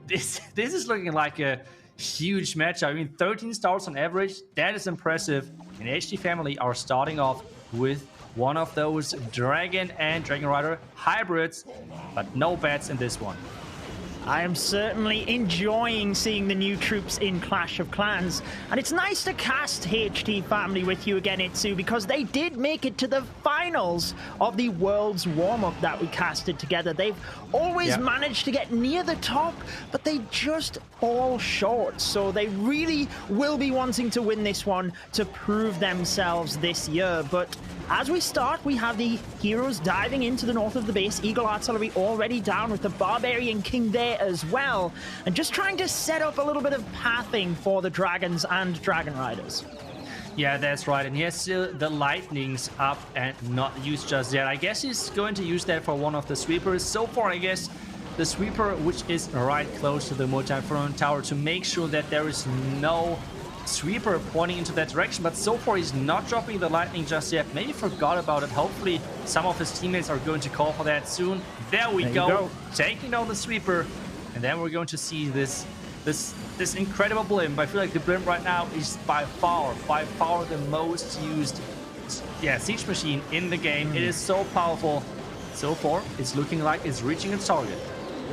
this is looking like a huge matchup. I mean, 13 stars on average. That is impressive. And HT Family are starting off with one of those Dragon and Dragon Rider hybrids, but no bats in this one. I am certainly enjoying seeing the new troops in Clash of Clans. And it's nice to cast HT Family with you again, Itsu, because they did make it to the finals of the World's warm-up that we casted together. They've always managed to get near the top, but they just fall short. So they really will be wanting to win this one to prove themselves this year. But as we start, we have the heroes diving into the north of the base. Eagle Artillery already down with the Barbarian King there as well. And just trying to set up a little bit of pathing for the Dragons and Dragon Riders. Yeah, that's right. And he has still the Lightnings up and not used just yet. I guess he's going to use that for one of the sweepers. So far, I guess, the sweeper, which is right close to the multi-inferno tower, to make sure that there is no sweeper pointing into that direction. But so far he's not dropping the lightning just yet. Maybe forgot about it. Hopefully some of his teammates are going to call for that soon. There we go. Taking down the sweeper, and then we're going to see this incredible blimp. I feel like the blimp right now is by far the most used siege machine in the game. It is so powerful. So far it's looking like it's reaching its target.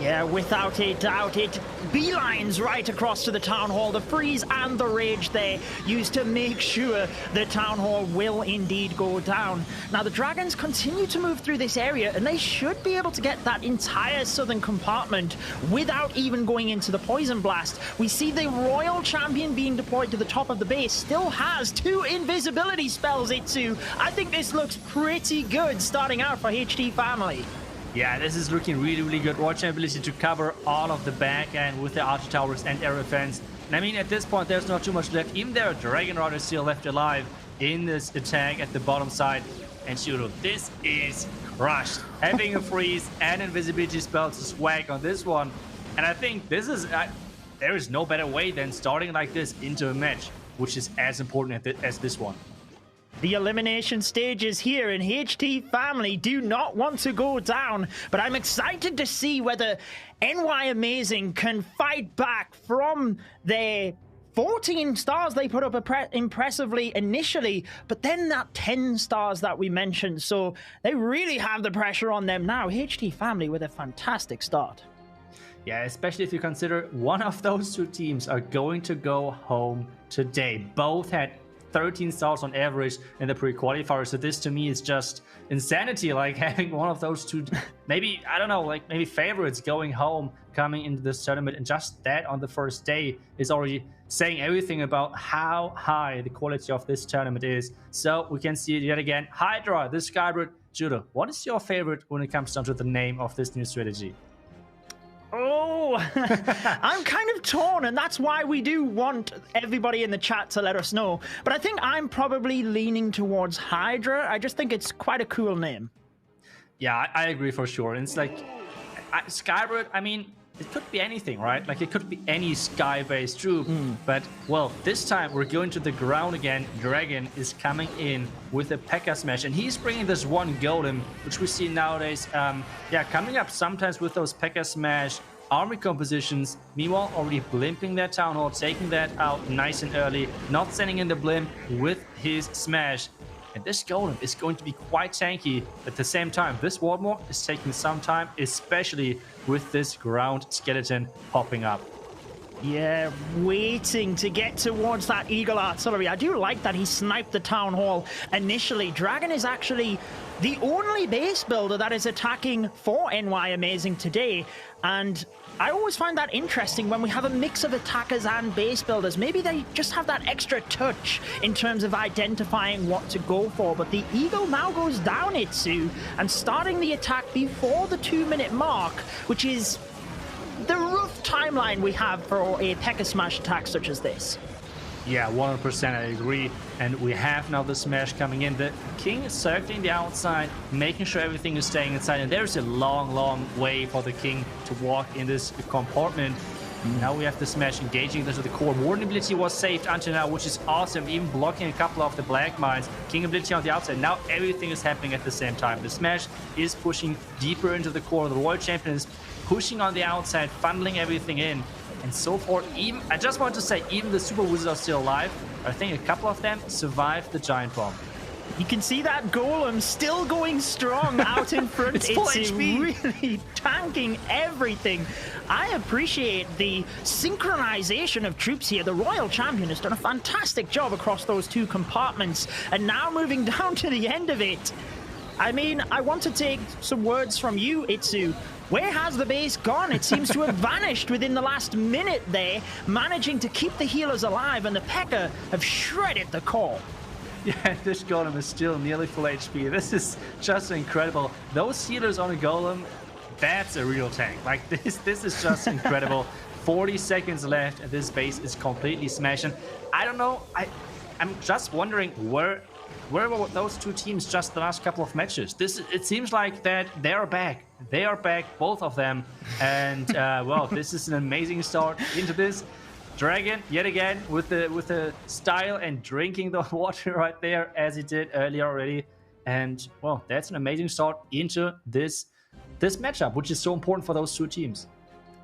Yeah, without a doubt, it beelines right across to the Town Hall. The freeze and the rage there used to make sure the Town Hall will indeed go down. Now, the Dragons continue to move through this area, and they should be able to get that entire southern compartment without even going into the Poison Blast. We see the Royal Champion being deployed to the top of the base, still has 2 invisibility spells, Itsu. I think this looks pretty good starting out for HT Family. Yeah, this is looking really good. Royal ability to cover all of the back end with the archer towers and air defense. And I mean, at this point, there's not too much left. Even there, Dragon Rider is still left alive in this attack at the bottom side. And Shuro, this is crushed. Having a freeze and invisibility spell to swag on this one. And I think this is... there is no better way than starting like this into a match, which is as important as this one. The elimination stages here in HT Family do not want to go down, but I'm excited to see whether NY Amazing can fight back from their 14 stars they put up impressively initially, but then that 10 stars that we mentioned. So they really have the pressure on them now. HT Family with a fantastic start. Yeah, especially if you consider one of those 2 teams are going to go home today. Both had 13 stars on average in the pre-qualifier. So this to me is just insanity, like having one of those 2, maybe, I don't know, like maybe favorites going home, coming into this tournament, and just that on the first day is already saying everything about how high the quality of this tournament is. So we can see it yet again. Hydra, this Skybird. Judo, what is your favorite when it comes down to the name of this new strategy? Oh, I'm kind of torn, and that's why we do want everybody in the chat to let us know. But I think I'm probably leaning towards Hydra. I just think it's quite a cool name. Yeah, I agree for sure. And it's like, Skybird, I mean, it could be anything, right? Like, it could be any sky-based troop. But, well, this time we're going to the ground again. Dragon is coming in with a Pekka smash, and he's bringing this one golem, which we see nowadays, coming up sometimes with those Pekka smash army compositions. Meanwhile, already blimping that Town Hall, taking that out nice and early, not sending in the blimp with his smash. And this golem is going to be quite tanky. At the same time, this Wardmore is taking some time, especially with this ground skeleton popping up. Yeah, waiting to get towards that Eagle Artillery. I do like that he sniped the Town Hall initially. Dragon is actually the only base builder that is attacking for NY Amazing today. And I always find that interesting when we have a mix of attackers and base builders. Maybe they just have that extra touch in terms of identifying what to go for. But the Eagle now goes down, Itsu, and starting the attack before the 2-minute mark, which is the rough timeline we have for a Pekka Smash attack such as this. Yeah, 100% I agree. And we have now the smash coming in. The king is circling the outside, making sure everything is staying inside. And there's a long way for the king to walk in this compartment. Now we have the smash engaging into the core. Warden ability was saved until now, which is awesome. Even blocking a couple of the black mines. King ability on the outside. Now everything is happening at the same time. The smash is pushing deeper into the core. The Royal Champion is pushing on the outside, funneling everything in. And so far, even I just want to say, even the Super Wizards are still alive. I think a couple of them survived the Giant Bomb. You can see that Golem still going strong out in front. It's full HP. Really tanking everything. I appreciate the synchronization of troops here. The Royal Champion has done a fantastic job across those two compartments. And now moving down to the end of it. I mean, I want to take some words from you, Itsu. Where has the base gone? It seems to have vanished within the last minute there, managing to keep the healers alive, and the Pekka have shredded the core. Yeah, this Golem is still nearly full HP. This is just incredible. Those healers on a Golem, that's a real tank. Like, this is just incredible. 40 seconds left, and this base is completely smashing. I don't know. I'm just wondering where were those two teams just the last couple of matches? It seems like that they are back. They are back, both of them. And well, this is an amazing start into this. Dragon yet again with the style and drinking the water right there as he did earlier already. And well, that's an amazing start into this matchup, which is so important for those two teams.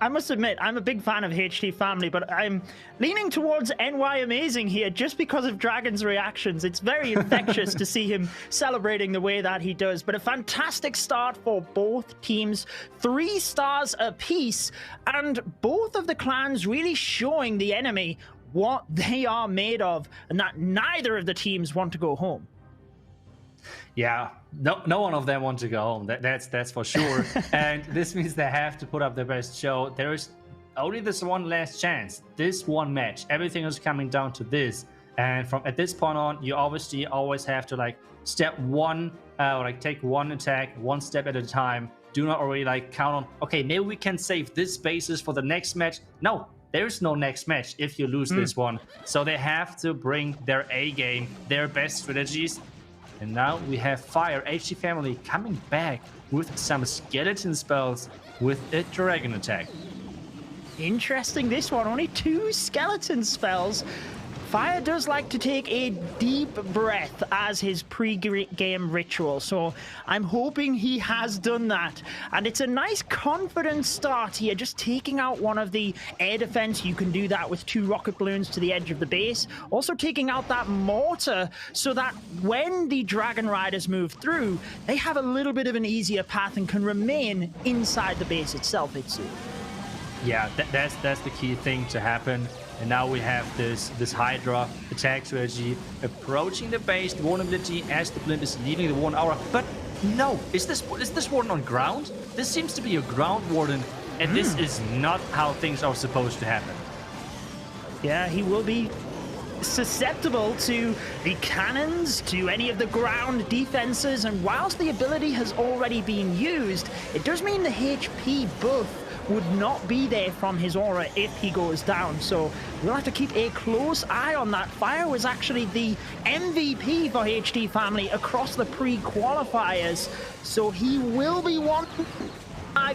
I must admit, I'm a big fan of HT Family, but I'm leaning towards NY Amazing here just because of Dragon's reactions. It's very infectious to see him celebrating the way that he does. But a fantastic start for both teams. 3 stars apiece, and both of the clans really showing the enemy what they are made of, and that neither of the teams want to go home. Yeah, no one of them wants to go home. That's for sure. And this means they have to put up their best show. There is only this one last chance. This one match. Everything is coming down to this. And from at this point on, you obviously always have to like step one, like take one attack, one step at a time. Do not already like count on, okay, maybe we can save this basis for the next match. No, there's no next match if you lose this one. So they have to bring their A game, their best strategies. And now we have Fire, HT Family, coming back with some skeleton spells with a dragon attack. Interesting, this one. Only 2 skeleton spells. Fire does like to take a deep breath as his pre-game ritual, so I'm hoping he has done that. And it's a nice confident start here, just taking out one of the air defense. You can do that with 2 rocket balloons to the edge of the base. Also taking out that mortar so that when the Dragon Riders move through, they have a little bit of an easier path and can remain inside the base itself, Itsu. Yeah, that's the key thing to happen. And now we have this Hydra attack strategy approaching the base, the vulnerability as the blimp is leaving the 1 hour. But no, is this warden on ground? This seems to be a ground warden, and this is not how things are supposed to happen. Yeah, he will be susceptible to the cannons, to any of the ground defenses, and whilst the ability has already been used, it does mean the HP buff would not be there from his aura if he goes down. So we'll have to keep a close eye on that. Fire was actually the MVP for HT Family across the pre-qualifiers, so he will be one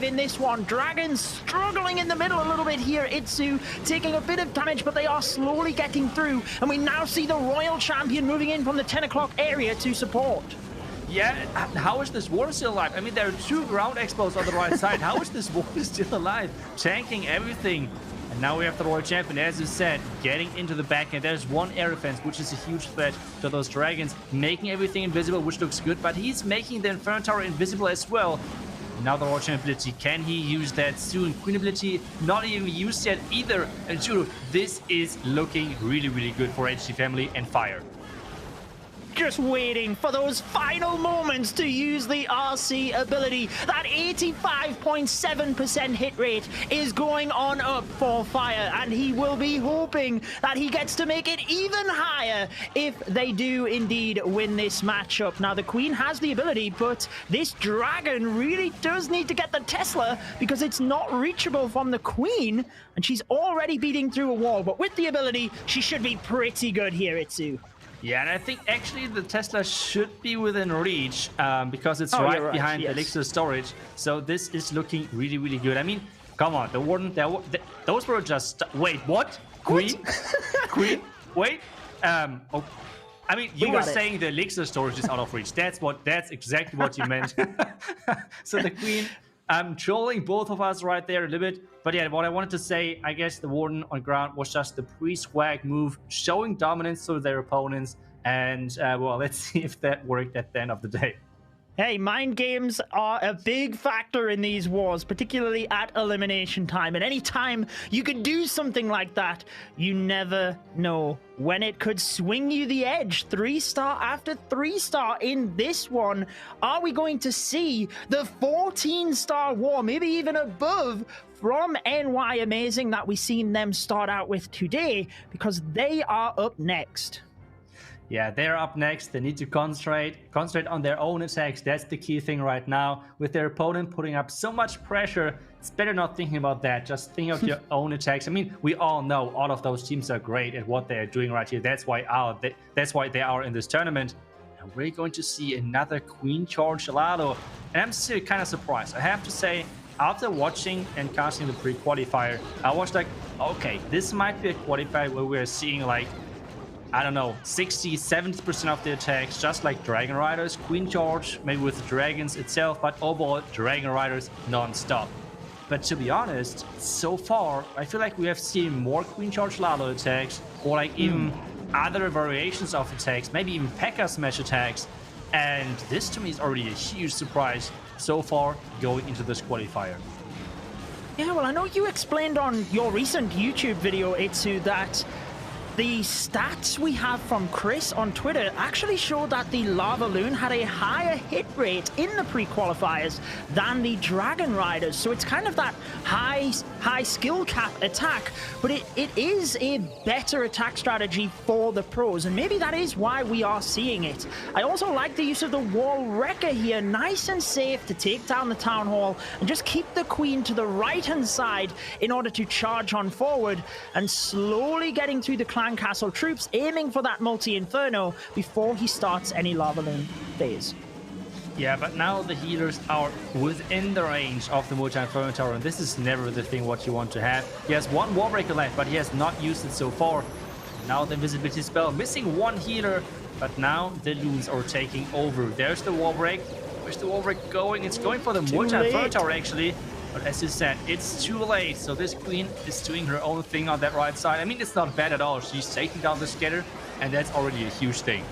in this one. Dragon struggling in the middle a little bit here. Itsu taking a bit of damage, but they are slowly getting through, and we now see the Royal Champion moving in from the 10 o'clock area to support. Yeah, how is this warden still alive? I mean, there are 2 ground expos on the right side. How is this warden still alive? Tanking everything. And now we have the Royal Champion, as you said, getting into the back end. There's 1 air defense, which is a huge threat to those dragons, making everything invisible, which looks good, but he's making the Inferno Tower invisible as well. Now the Royal Champion ability, can he use that soon? Queen ability, not even used yet either. And Juro, this is looking really, really good for HT Family and Fire. Just waiting for those final moments to use the RC ability. That 85.7% hit rate is going on up for Fire, and he will be hoping that he gets to make it even higher if they do indeed win this matchup. Now, the Queen has the ability, but this Dragon really does need to get the Tesla because it's not reachable from the Queen, and she's already beating through a wall. But with the ability, she should be pretty good here, Itsu. Yeah, and I think actually the Tesla should be within reach because it's right behind the Elixir storage. So this is looking really, really good. I mean, come on, the Warden, those were just... Wait, what? Queen? Queen? Wait. Oh, I mean, you were saying the Elixir storage is out of reach. That's exactly what you meant. So the Queen I'm trolling both of us right there a little bit. But yeah, what I wanted to say, I guess the Warden on ground was just the pre-swag move, showing dominance to their opponents. And, well, let's see if that worked at the end of the day. Hey, mind games are a big factor in these wars, particularly at elimination time. And any time you can do something like that, you never know when it could swing you the edge. 3-star after 3-star in this one. Are we going to see the 14-star war, maybe even above, from NY Amazing that we've seen them start out with today? Because they are up next. Yeah, they're up next. They need to concentrate on their own attacks. That's the key thing right now. With their opponent putting up so much pressure, it's better not thinking about that. Just think of your own attacks. I mean, we all know all of those teams are great at what they're doing right here. That's why they are in this tournament. And we're going to see another Queen Charge Lalo. And I'm still kind of surprised. I have to say, after watching and casting the pre-qualifier, I was like, okay, this might be a qualifier where we're seeing like, I don't know, 60-70% of the attacks, just like Dragon Riders, Queen Charge, maybe with the Dragons itself, but overall Dragon Riders non-stop. But to be honest, so far, I feel like we have seen more Queen Charge Lalo attacks, or like even other variations of attacks, maybe even Pekka Smash attacks, and this to me is already a huge surprise so far going into this qualifier. Yeah, well, I know you explained on your recent YouTube video, Itsu, that the stats we have from Chris on Twitter actually show that the Lavaloon had a higher hit rate in the pre-qualifiers than the Dragon Riders. So it's kind of that high skill cap attack, but it is a better attack strategy for the pros, and maybe that is why we are seeing it. I also like the use of the Wall Wrecker here, nice and safe to take down the Town Hall and just keep the Queen to the right-hand side in order to charge on forward, and slowly getting through the Clan Castle troops, aiming for that multi-inferno before he starts any Lavaloon phase. Yeah, but now the healers are within the range of the multi-inferno tower, and this is never the thing what you want to have. He has one Warbreaker left, but he has not used it so far. Now the invisibility spell, missing one healer, but now the Loons are taking over. There's the Warbreak. Where's the Warbreak going? It's going for the multi-inferno tower, actually. But as you said, it's too late. So this Queen is doing her own thing on that right side. I mean, it's not bad at all. She's taking down the scatter, and that's already a huge thing.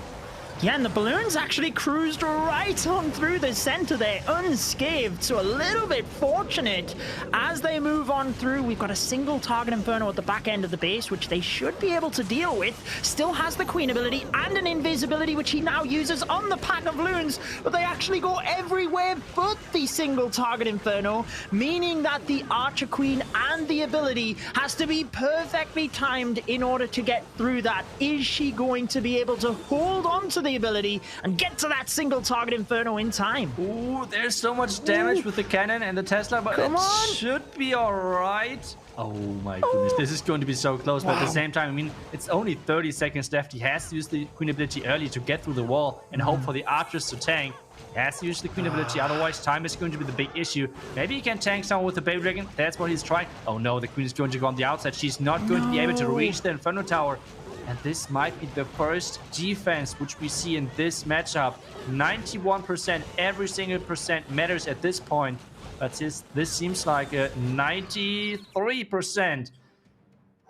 Yeah, and the balloons actually cruised right on through the center there, unscathed, so a little bit fortunate. As they move on through, we've got a single target inferno at the back end of the base, which they should be able to deal with. Still has the Queen ability and an invisibility, which he now uses on the pack of loons, but they actually go everywhere but the single target inferno, meaning that the Archer Queen and the ability has to be perfectly timed in order to get through that. Is she going to be able to hold on to the ability and get to that single target inferno in time? Ooh, there's so much damage with the cannon and the Tesla, but it should be all right. Oh my goodness, this is going to be so close, but at the same time, I mean, it's only 30 seconds left. He has to use the Queen ability early to get through the wall and hope for the archers to tank. He has to use the Queen ability, otherwise time is going to be the big issue. Maybe he can tank someone with the Baby Dragon. That's what he's trying. Oh no, the Queen is going to go on the outside. She's not going to be able to reach the Inferno Tower. And this might be the first defense which we see in this matchup. 91%, every single percent matters at this point. But this seems like a 93%.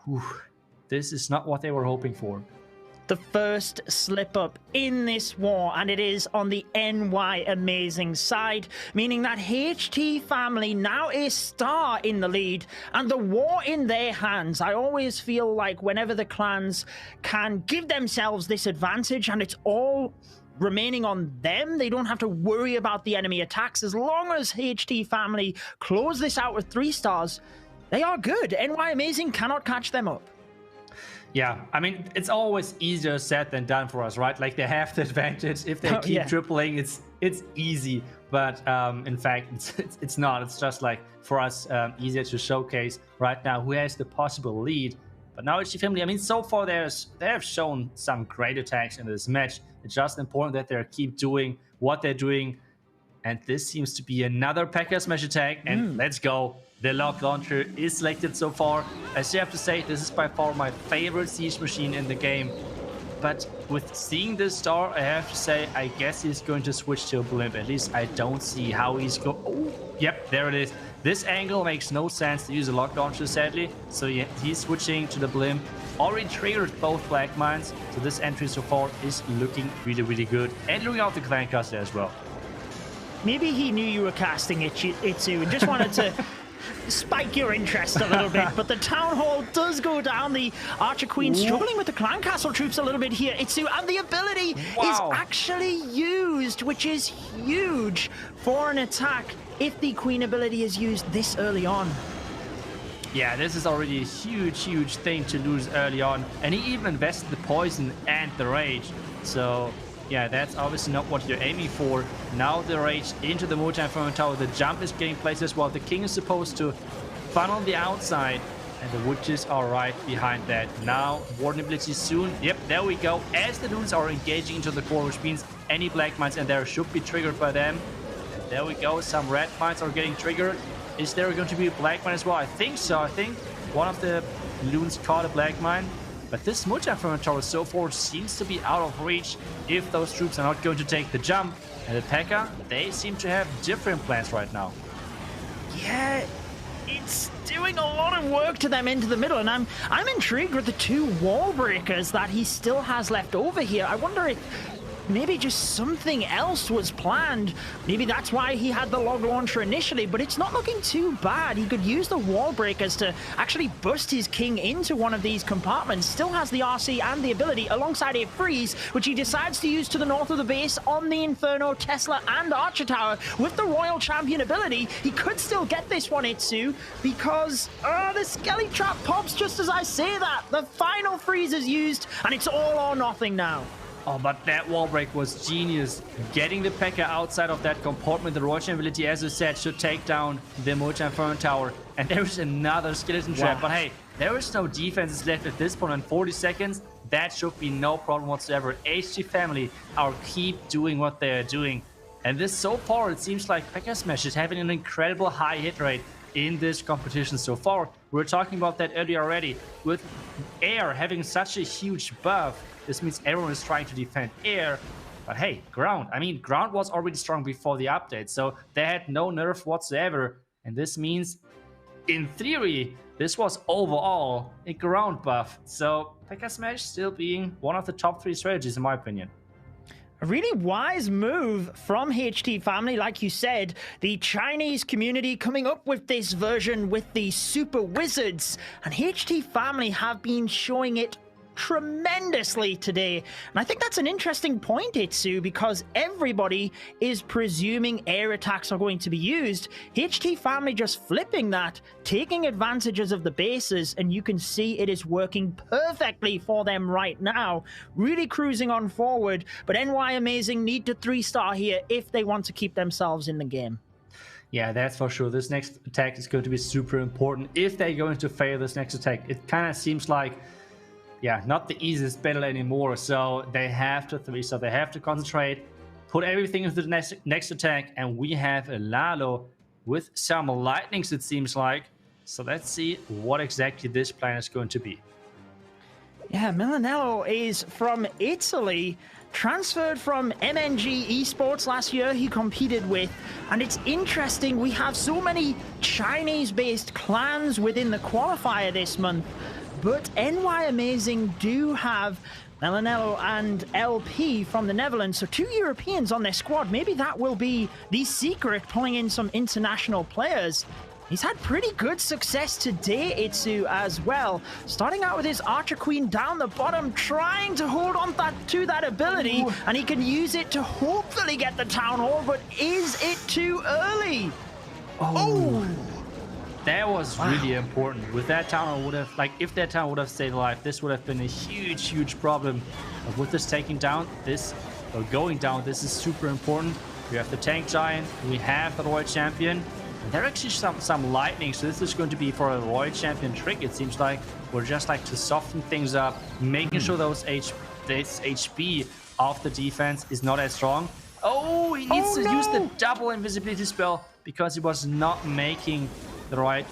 Whew. This is not what they were hoping for. The first slip up in this war, and it is on the NY Amazing side, meaning that HT family now a star in the lead and the war in their hands. I always feel like whenever the clans can give themselves this advantage and it's all remaining on them, they don't have to worry about the enemy attacks. As long as HT family close this out with 3 stars, they are good. NY Amazing cannot catch them up. Yeah, I mean, it's always easier said than done for us, right? Like, they have the advantage. If they keep tripling, it's easy. But in fact, it's not. It's just like, for us, easier to showcase right now who has the possible lead. But now HT family, I mean, so far they have shown some great attacks in this match. It's just important that they keep doing what they're doing. And this seems to be another Pekka Smash attack. And let's go. The Lock Launcher is selected so far. I still have to say, this is by far my favorite siege machine in the game. But with seeing this star, I have to say, I guess he's going to switch to a blimp. At least I don't see how he's going. Oh, Yep, there it is. This angle makes no sense to use a lock launcher, sadly. So yeah, he's switching to the blimp. Already triggered both black mines. So this entry so far is looking really, really good. And looking out the clan caster as well. Maybe he knew you were casting Itsu and just wanted to spike your interest a little bit, but the Town Hall does go down. The Archer Queen struggling with the Clan Castle troops a little bit here. Itsu, and the ability is actually used, which is huge for an attack if the Queen ability is used this early on. Yeah, this is already a huge, huge thing to lose early on. And he even invested the poison and the rage. So yeah, that's obviously not what you're aiming for. Now the rage into the Multi-Inferno Tower. The jump is getting placed as well. The king is supposed to funnel the outside. And the witches are right behind that. Now, Warden ability soon. Yep, there we go. As the dudes are engaging into the core, which means any black mines and there should be triggered by them. And there we go. Some red mines are getting triggered. Is there going to be a black mine as well? I think so. I think one of the loons caught a black mine. But this Multi-Inferno Tower so far seems to be out of reach if those troops are not going to take the jump. And the Pekka, they seem to have different plans right now. Yeah, it's doing a lot of work to them into the middle, and I'm intrigued with the 2 wall breakers that he still has left over here. I wonder if maybe just something else was planned. Maybe that's why he had the log launcher initially, but it's not looking too bad. He could use the wall breakers to actually bust his king into one of these compartments. Still has the RC and the ability alongside a freeze, which he decides to use to the north of the base on the Inferno, Tesla, and Archer Tower. With the Royal Champion ability, he could still get this one, Itsu, because the Skelly Trap pops just as I say that. The final freeze is used, and it's all or nothing now. Oh, but that wall break was genius. Getting the Pekka outside of that compartment, the Royal ability, as I said, should take down the Multi-Inferno Tower. And there is another skeleton trap. But hey, there is no defenses left at this point in 40 seconds. That should be no problem whatsoever. HT family are keep doing what they're doing. And this so far, it seems like Pekka Smash is having an incredible high hit rate in this competition so far. We were talking about that earlier already. With air having such a huge buff, this means everyone is trying to defend air. But hey, ground. I mean, ground was already strong before the update, so they had no nerf whatsoever. And this means, in theory, this was overall a ground buff. So Pekka Smash still being one of the top 3 strategies in my opinion. A really wise move from HT family, like you said. The Chinese community coming up with this version with the Super Wizards, and HT family have been showing it tremendously today. And I think that's an interesting point, Itsu, because everybody is presuming air attacks are going to be used. HT family just flipping that, taking advantages of the bases, and you can see it is working perfectly for them right now. Really cruising on forward, but NY Amazing need to 3-star here if they want to keep themselves in the game. Yeah, that's for sure. This next attack is going to be super important. If they're going to fail this next attack, it kind of seems like, yeah, not the easiest battle anymore. So they have to 3-star, they have to concentrate, put everything into the next attack, and we have a Lalo with some lightnings, it seems like. So let's see what exactly this plan is going to be. Yeah, Milanello is from Italy, transferred from MNG Esports last year he competed with. And it's interesting, we have so many Chinese-based clans within the qualifier this month. But NY Amazing do have Milanello and LP from the Netherlands, so 2 Europeans on their squad. Maybe that will be the secret, pulling in some international players. He's had pretty good success today, Itsu, as well. Starting out with his Archer Queen down the bottom, trying to hold on to that ability, and he can use it to hopefully get the Town Hall, but is it too early? Oh! That was really important. With that town, would have, like, if that town would have stayed alive, this would have been a huge, huge problem. But with this taking down, or going down, this is super important. We have the tank giant, we have the Royal Champion. And there are actually some lightning, so this is going to be for a Royal Champion trick, it seems like. We're just like to soften things up, making sure this HP of the defense is not as strong. Oh, he needs to use the double invisibility spell because he was not making the right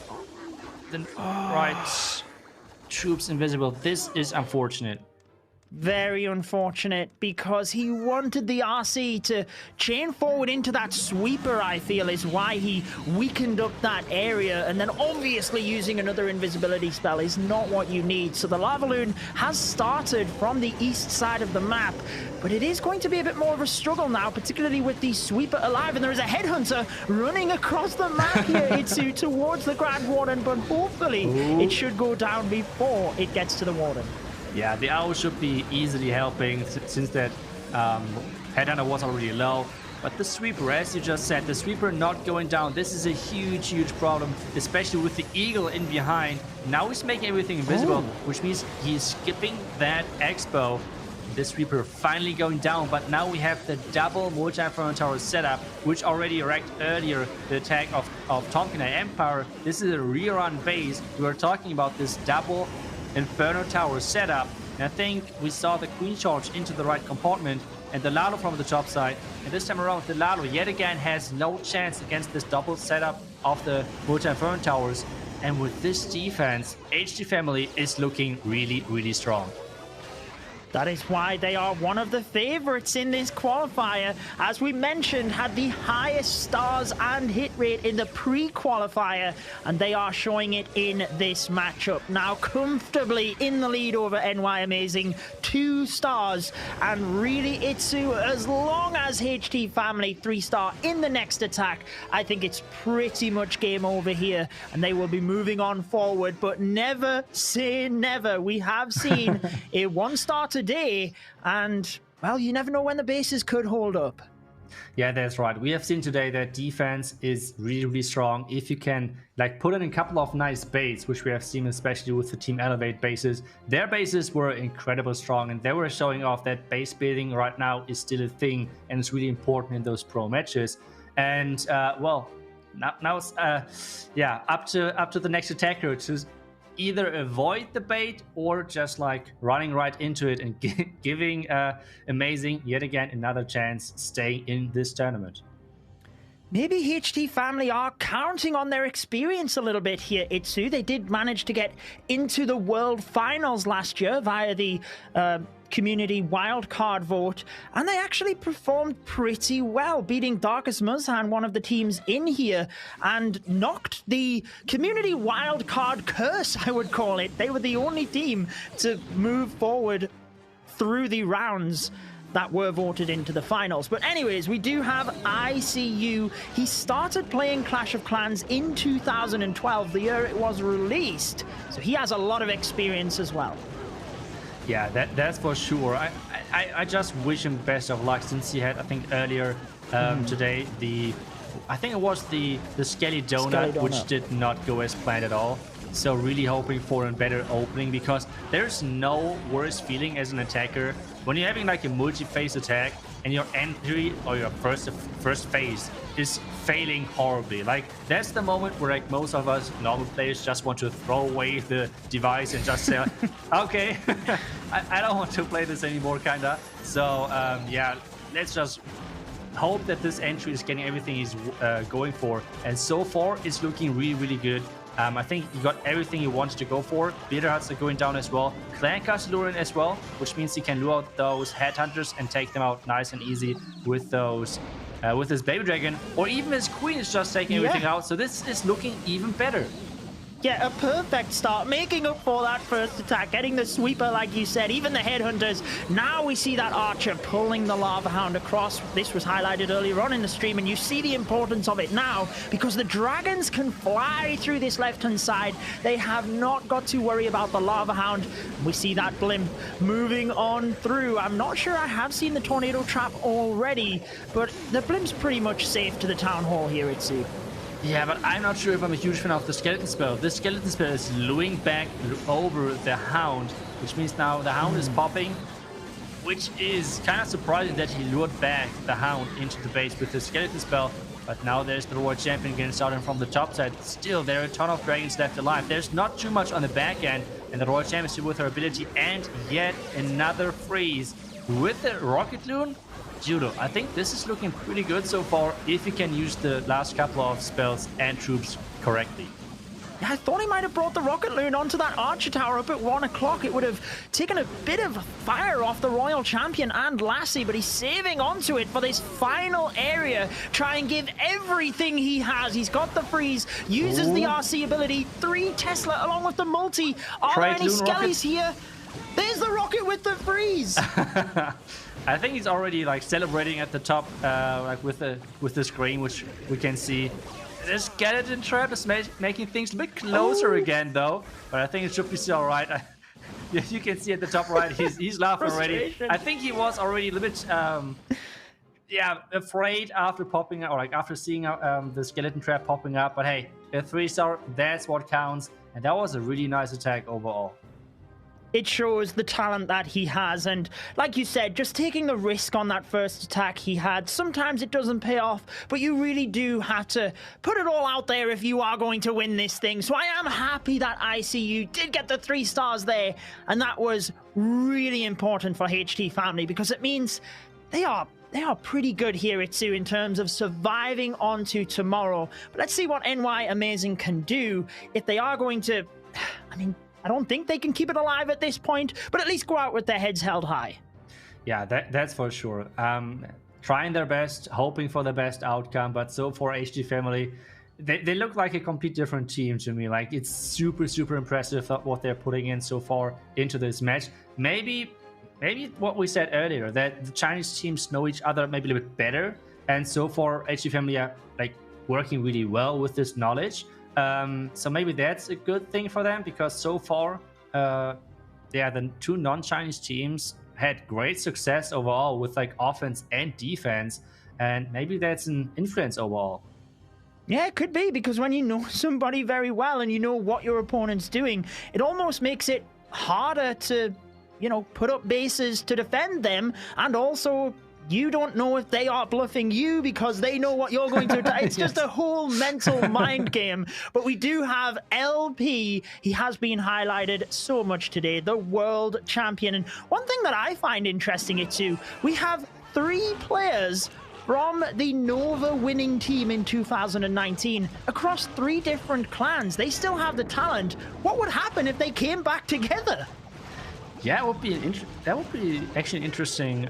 troops invisible. This is unfortunate. Very unfortunate, because he wanted the RC to chain forward into that sweeper, I feel, is why he weakened up that area. And then obviously using another invisibility spell is not what you need. So the Lavaloon has started from the east side of the map, but it is going to be a bit more of a struggle now, particularly with the sweeper alive. And there is a headhunter running across the map here, Itsu, towards the Grand Warden, but hopefully it should go down before it gets to the Warden. Yeah, the owl should be easily helping since that headhunter was already low. But the sweeper, as you just said, the sweeper not going down, this is a huge problem, especially with the eagle in behind. Now he's making everything invisible, which means he's skipping that expo. The sweeper finally going down, but now we have the double multi-inferno tower setup, which already wrecked earlier the attack of Tonkinai Empire. This is a rerun base. We were talking about this double Inferno Tower setup, and I think we saw the Queen charge into the right compartment and the Lalo from the top side, and this time around the Lalo yet again has no chance against this double setup of the multi-Inferno Towers. And with this defense, HT Family is looking really strong. That is why they are one of the favorites in this qualifier. As we mentioned, had the highest stars and hit rate in the pre-qualifier, and they are showing it in this matchup. Now comfortably in the lead over NY Amazing, 2 stars, and really Itsu, as long as HT Family 3-star in the next attack, I think it's pretty much game over here, and they will be moving on forward. But never say never. We have seen a 1-star today, and well, you never know when the bases could hold up. Yeah, that's right. We have seen today that defense is really strong. If you can like put in a couple of nice baits, which we have seen especially with the Team Elevate bases, their bases were incredibly strong, and they were showing off that base building right now is still a thing, and it's really important in those pro matches. And well, now it's yeah, up to the next attacker to either avoid the bait or just like running right into it and giving Amazing yet again another chance staying in this tournament. Maybe HT Family are counting on their experience a little bit here, Itsu. They did manage to get into the World Finals last year via the community wildcard vote, and they actually performed pretty well, beating Darkest Muzhan, one of the teams in here, and knocked the community wildcard curse, I would call it. They were the only team to move forward through the rounds that were voted into the finals. But anyways, we do have ICU. He started playing Clash of Clans in 2012, the year it was released, so he has a lot of experience as well. Yeah, that's for sure. I just wish him best of luck, since he had, I think earlier today, I think it was the Skelly Donut, which did not go as planned at all. So really hoping for a better opening, because there's no worse feeling as an attacker when you're having like a multi-phase attack and your entry or your first phase is failing horribly. Like, that's the moment where like most of us normal players just want to throw away the device and just say, okay, I don't want to play this anymore, kinda. So yeah, let's just hope that this entry is getting everything he's going for, and so far it's looking really good. I think he got everything he wanted to go for. Biederhuts are going down as well. Clankas luring as well, which means he can lure out those headhunters and take them out nice and easy with those, with his baby dragon, or even his queen is just taking everything out. So this is looking even better. Yeah, a perfect start, making up for that first attack, getting the sweeper, like you said, even the headhunters. Now we see that archer pulling the lava hound across. This was highlighted earlier on in the stream, and you see the importance of it now, because the dragons can fly through this left-hand side. They have not got to worry about the lava hound. We see that blimp moving on through. I'm not sure I have seen the tornado trap already, but the blimp's pretty much safe to the town hall here, it seems. Yeah, but I'm not sure if I'm a huge fan of the skeleton spell. This skeleton spell is luring back over the hound, which means now the hound is popping, which is kind of surprising that he lured back the hound into the base with the skeleton spell. But now there's the Royal Champion getting started from the top side. Still, there are a ton of dragons left alive. There's not too much on the back end, and the Royal Champion with her ability, and yet another freeze with the Rocket Loon. Judo, I think this is looking pretty good so far if you can use the last couple of spells and troops correctly. I thought he might have brought the rocket loon onto that archer tower up at 1 o'clock. It would have taken a bit of fire off the Royal Champion and Lassie, but he's saving onto it for this final area. Try and give everything he has. He's got the freeze, uses the RC ability, 3 Tesla along with the multi. Are there any skellies here? There's the rocket with the freeze. I think he's already like celebrating at the top, like with the screen, which we can see. The skeleton trap is making things a bit closer again, though. But I think it should be still all right. You can see at the top right, he's laughing already. I think he was already a little bit, yeah, afraid after popping out, or like after seeing the skeleton trap popping up. But hey, a 3-star, that's what counts. And that was a really nice attack overall. It shows the talent that he has, and like you said, just taking the risk on that first attack he had, sometimes it doesn't pay off, but you really do have to put it all out there if you are going to win this thing. So I am happy that ICU did get the 3 stars there, and that was really important for HT Family, because it means they are pretty good here at Sue in terms of surviving onto tomorrow. But let's see what NY Amazing can do if they are going to, I mean, I don't think they can keep it alive at this point, but at least go out with their heads held high. Yeah, that's for sure. Trying their best, hoping for the best outcome, but so far HT Family, they look like a complete different team to me. Like, it's super, super impressive what they're putting in so far into this match. Maybe what we said earlier, that the Chinese teams know each other maybe a little bit better, and so far HT Family are like working really well with this knowledge. So maybe that's a good thing for them, because so far, the 2 non-Chinese teams had great success overall with like offense and defense, and maybe that's an influence overall. Yeah, it could be, because when you know somebody very well and you know what your opponent's doing, it almost makes it harder to, you know, put up bases to defend them, and also you don't know if they are bluffing you because they know what you're going to attack. It's just a whole mental mind game. But we do have LP. He has been highlighted so much today, the world champion. And one thing that I find interesting is too, we have 3 players from the Nova winning team in 2019 across 3 different clans. They still have the talent. What would happen if they came back together? Yeah, that would be actually an interesting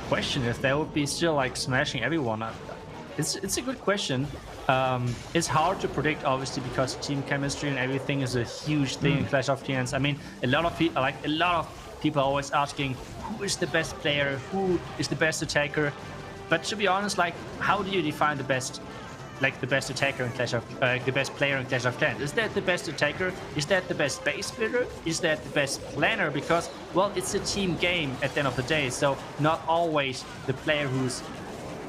question, if they would be still like smashing everyone. It's a good question. It's hard to predict, obviously, because team chemistry and everything is a huge thing in Clash of Clans. I mean, a lot of people are always asking who is the best player, who is the best attacker. But to be honest, like, how do you define the best? Like the best attacker in Clash of the best player in Clash of Clans? Is that the best attacker? Is that the best base builder? Is that the best planner? Because, well, it's a team game at the end of the day, so not always the player who's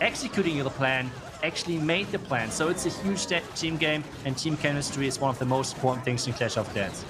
executing the plan actually made the plan. So it's a huge team game, and team chemistry is one of the most important things in Clash of Clans.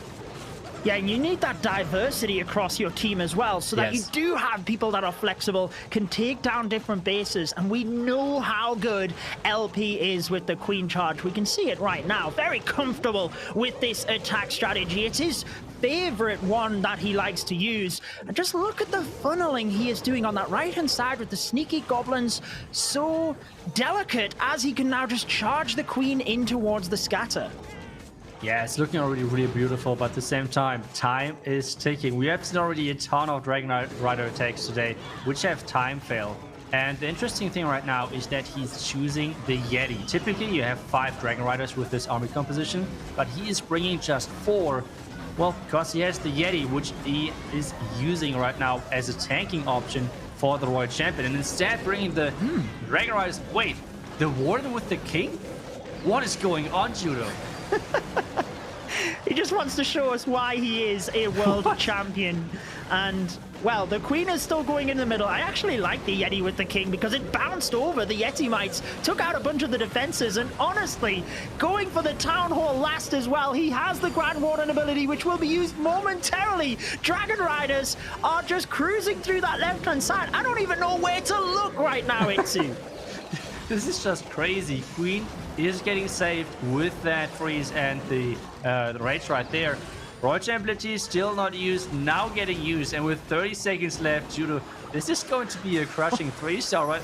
Yeah, and you need that diversity across your team as well, so that you do have people that are flexible, can take down different bases, and we know how good LP is with the Queen Charge. We can see it right now. Very comfortable with this attack strategy. It's his favorite one that he likes to use. And just look at the funneling he is doing on that right-hand side with the sneaky goblins. So delicate, as he can now just charge the Queen in towards the scatter. Yeah, it's looking already really beautiful, but at the same time is ticking. We have seen already a ton of Dragon Rider attacks today, which have time fail. And the interesting thing right now is that he's choosing the Yeti. Typically, you have 5 Dragon Riders with this army composition, but he is bringing just 4. Well, because he has the Yeti, which he is using right now as a tanking option for the Royal Champion, and instead bringing the Dragon Riders. Wait, the Warden with the King? What is going on, Judo? He just wants to show us why he is a world champion. And, well, the Queen is still going in the middle. I actually like the Yeti with the King because it bounced over the Yeti Mites, took out a bunch of the defenses, and honestly, going for the Town Hall last as well. He has the Grand Warden ability, which will be used momentarily. Dragon Riders are just cruising through that left-hand side. I don't even know where to look right now, Itsu. This is just crazy. Queen is getting saved with that freeze and the rage right there. Royal Champion is still not used, now getting used, and with 30 seconds left, Judo, this is going to be a crushing 3-star, right?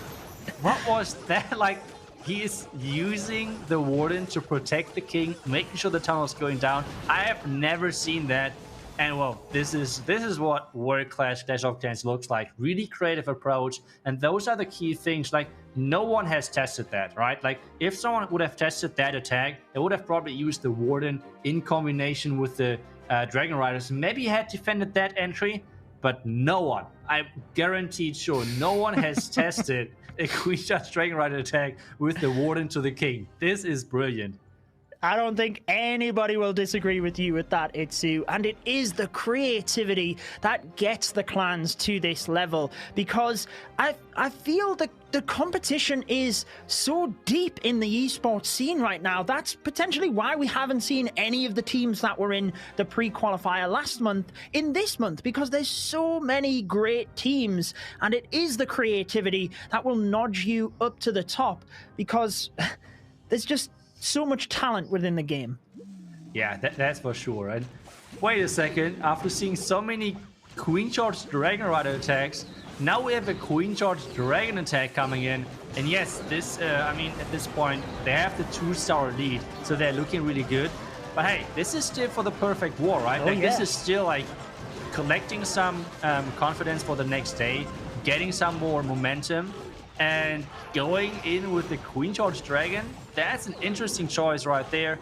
What was that? Like, he is using the Warden to protect the king, making sure the tunnel is going down. I have never seen that. And well, this is what world-class Clash of Clans looks like. Really creative approach, and those are the key things. Like, no one has tested that, right? Like, if someone would have tested that attack, they would have probably used the Warden in combination with the Dragon Riders. Maybe had defended that entry, but no one, I'm guaranteed sure, no one has tested a Queen Charge Dragon Rider attack with the Warden to the King. This is brilliant. I don't think anybody will disagree with you with that, Itsu. And it is the creativity that gets the clans to this level, because I feel the competition is so deep in the esports scene right now. That's potentially why we haven't seen any of the teams that were in the pre-qualifier last month in this month, because there's so many great teams, and it is the creativity that will nudge you up to the top, because there's just so much talent within the game. Yeah, that's for sure. And wait a second, after seeing so many Queen Charge Dragon Rider attacks, now we have a Queen Charge Dragon attack coming in. And yes, this, I mean, at this point, they have the 2-star lead, so they're looking really good. But hey, this is still for the perfect war, right? Oh, like, yeah. This is still like collecting some confidence for the next day, getting some more momentum, and going in with the Queen Charge Dragon. That's an interesting choice right there.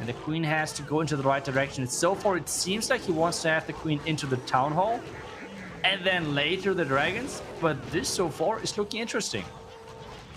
And the Queen has to go into the right direction. So far, it seems like he wants to have the Queen into the Town Hall, and then later the Dragons. But this so far is looking interesting.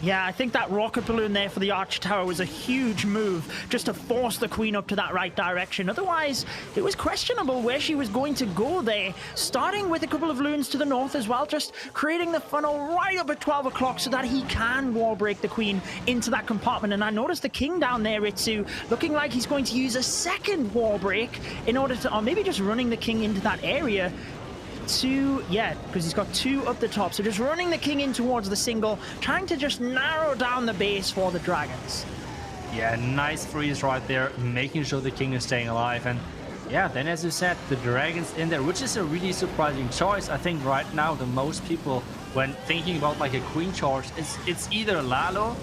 Yeah, I think that rocket balloon there for the Arch Tower was a huge move, just to force the Queen up to that right direction. Otherwise, it was questionable where she was going to go there, starting with a couple of loons to the north as well, just creating the funnel right up at 12 o'clock so that he can wall break the Queen into that compartment. And I noticed the King down there, Ritsu, looking like he's going to use a second wall break in order to, or maybe just running the King into that area. Because he's got 2 up the top, so just running the King in towards the single, trying to just narrow down the base for the Dragons. Yeah, nice freeze right there, making sure the King is staying alive. And yeah, then as you said, the Dragons in there, which is a really surprising choice. I think right now the most people, when thinking about like a Queen Charge, it's either Lalo,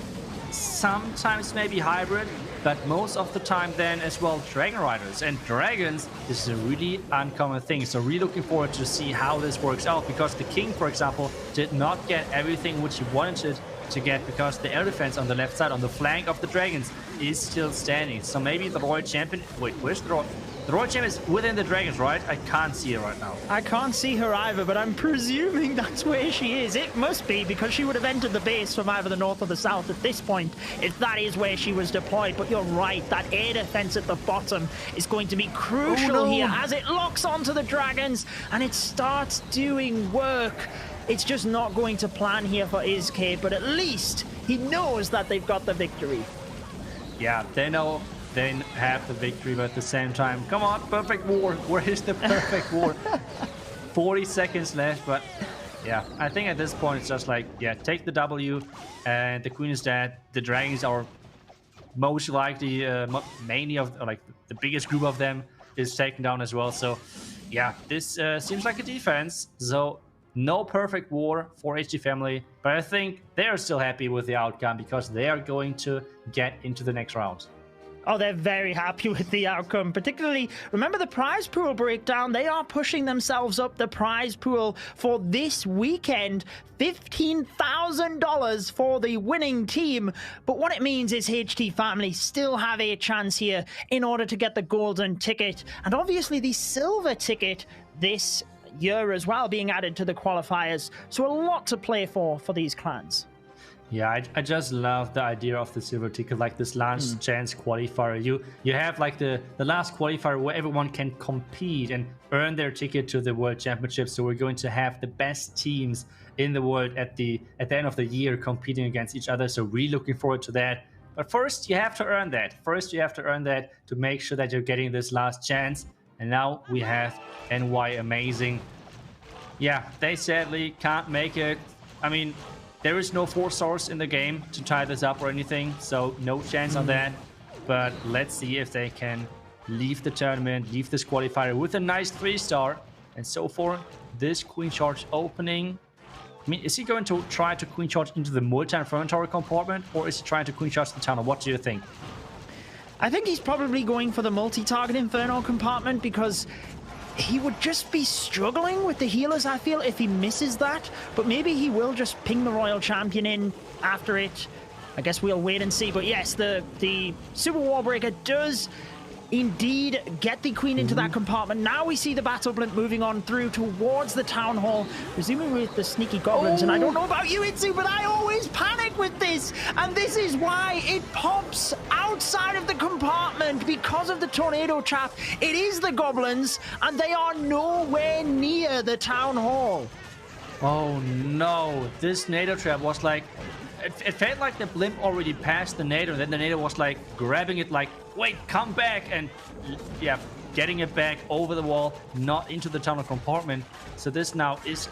sometimes maybe Hybrid, but most of the time then as well Dragon Riders. And Dragons is a really uncommon thing, so really looking forward to see how this works out, because the King, for example, did not get everything which he wanted to get, because the air defense on the left side, on the flank of the Dragons, is still standing. So maybe the Royal Champion, wait, where's the Royal? The Royal Champion is within the Dragons, right? I can't see it right now. I can't see her either, but I'm presuming that's where she is. It must be, because she would have entered the base from either the north or the south at this point, if that is where she was deployed. But you're right, that air defense at the bottom is going to be crucial here as it locks onto the Dragons and it starts doing work. It's just not going to plan here for Izk, but at least he knows that they've got the victory. Yeah, they know they have the victory, but at the same time, come on, perfect war. Where is the perfect war? 40 seconds left, but yeah, I think at this point it's just like, yeah, take the W, and the Queen is dead. The Dragons are most likely, mainly of like the biggest group of them is taken down as well. So yeah, this seems like a defense. So no perfect war for HT family, but I think they're still happy with the outcome, because they are going to get into the next round. Oh, they're very happy with the outcome. Particularly, remember the prize pool breakdown? They are pushing themselves up the prize pool for this weekend. $15,000 for the winning team. But what it means is HT family still have a chance here in order to get the golden ticket. And obviously the silver ticket this year as well being added to the qualifiers. So a lot to play for these clans. Yeah, I just love the idea of the silver ticket, like this last chance qualifier. You have like the last qualifier where everyone can compete and earn their ticket to the World Championship. So we're going to have the best teams in the world at the end of the year competing against each other. So really looking forward to that. But first, you have to earn that. First, you have to earn that to make sure that you're getting this last chance. And now we have NY Amazing. Yeah, they sadly can't make it. I mean, there is no 4 stars in the game to tie this up or anything, so no chance on that. But let's see if they can leave the tournament, leave this qualifier with a nice 3-star. And so far, this Queen Charge opening I mean, is he going to try to queen charge into the multi-inferno tower compartment, or is he trying to queen charge the tunnel? What do you think? I think he's probably going for the multi-target Inferno compartment because he would just be struggling with the healers, I feel, if he misses that. But maybe he will just ping the Royal Champion in after it. I guess we'll wait and see. But yes, the Super Warbreaker does indeed get the queen into that compartment. Now we see the battle blimp moving on through towards the town hall, presumably with the sneaky goblins. And I don't know about you, Itsu, but I always panic with this. And this is why it pops outside of the compartment because of the tornado trap. It is the goblins, and they are nowhere near the town hall. Oh no, this NATO trap was like, it felt like the blimp already passed the NATO, then the NATO was like grabbing it like, wait, come back, and yeah, getting it back over the wall, not into the tunnel compartment. So this now is,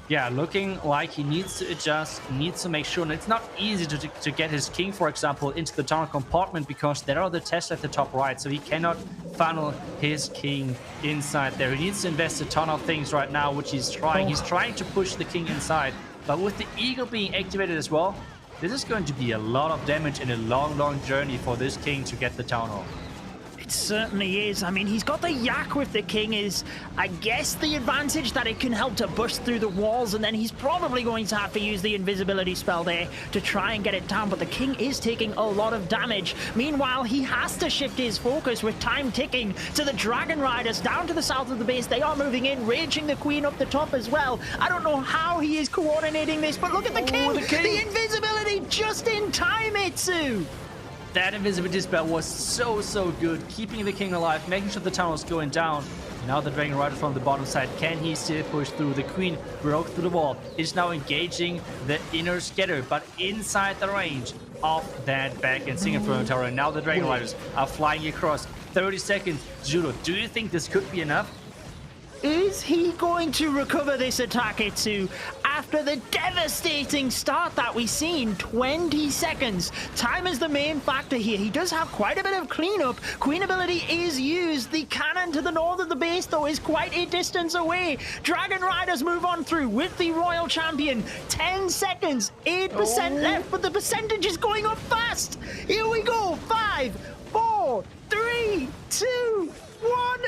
yeah, looking like he needs to adjust, needs to make sure. And it's not easy to get his king, for example, into the tunnel compartment because there are the tests at the top right, so he cannot funnel his king inside there. He needs to invest a ton of things right now, which he's trying. He's trying to push the king inside, but with the eagle being activated as well, this is going to be a lot of damage and a long journey for this king to get the town hall. It certainly is. I mean, he's got the yak with the king is, I guess, the advantage that it can help to bust through the walls, and then he's probably going to have to use the invisibility spell there to try and get it down, but the king is taking a lot of damage. Meanwhile, he has to shift his focus with time ticking to the Dragon Riders down to the south of the base. They are moving in, raging the queen up the top as well. I don't know how he is coordinating this, but look at the king! The invisibility just in time, Itsu! That invisibility spell was so good, keeping the king alive, making sure the tunnel was going down. Now the Dragon Rider from the bottom side, can he still push through? The queen broke through the wall, is now engaging the inner scatter, but inside the range of that back and single Inferno tower. And now the Dragon Riders are flying across. 30 seconds. Judo, do you think this could be enough? Is he going to recover this attack, Itsu, after the devastating start that we've seen? 20 seconds. Time is the main factor here. He does have quite a bit of cleanup. Queen ability is used. The cannon to the north of the base, though, is quite a distance away. Dragon Riders move on through with the Royal Champion. 10 seconds. 8% left, but the percentage is going up fast. Here we go. 5, 4, 3, 2, 1...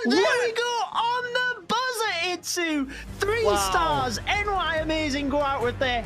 And there we go, on the buzzer, Itsu. 3 stars. NY Amazing go out with their